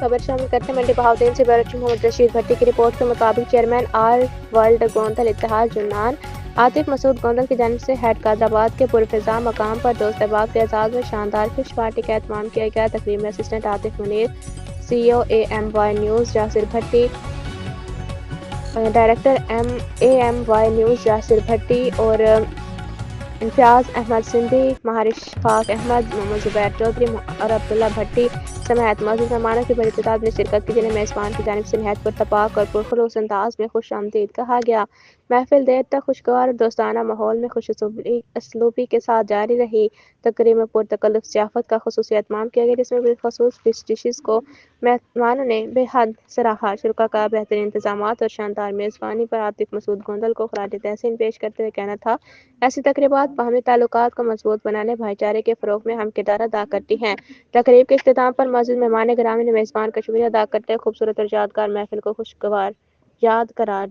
खबर शामिल करते हैं मंडी बहाउद्दीन से बैरिस्टर मोहम्मद रशीद भट्टी की रिपोर्ट के मुताबिक चेयरमैन आर वर्ल्ड गोंदल इत्तेहाद जुन्नान आतिफ मसूद गोंदल की जानिब से हेड कादराबाद के पुरफिजा मकाम पर दोस्त अहबाब के एजाज़ में शानदार फिश पार्टी का एहतमाम किया गया। तकरीब में assistant Atif Munir, CEO AMY news Jasir Bhatti, director AMY news Jasir Bhatti और इम्तियाज़ अहमद सिंधी, महार इशफाक अहमद, मोहम्मद ज़ुबैर चौधरी और अब्दुल्ला भट्टी समेत मौजूद मेहमानों की बड़ी तादाद में शिरकत की, जिन्हें मेज़बान की जानिब से निहायत पुरतपाक और पुरखुलूस अंदाज में खुशामदीद कहा गया। महफिल देर तक खुशगवार और दोस्ताना माहौल में खुश असलूबी के साथ जारी रही। तकरीब में पुरतकल्लुफ़ ज़ियाफ़त का ख़ुसूसी एहतमाम किया गया, जिसमें बिलख़ुसूस फिश डिशेज़ को मेहमानों ने बेहद सराहा। शुरका का बेहतरीन इंतज़ामात और शानदार मेज़बानी पर आतिफ मसूद गोंदल को ख़राज तहसीन पेश करते हुए कहना था, ऐसी तकरीबात बाहमी ताल्लुकात को मजबूत बनाने, भाईचारे के फ़रोग़ में अहम किरदार अदा करती हैं। तकरीब के इख्तिताम पर मौजूद मेहमान गिरामी ने मेज़बान का शुक्रिया अदा करते हुए खूबसूरत और यादगार महफिल को खुशगवार याद करार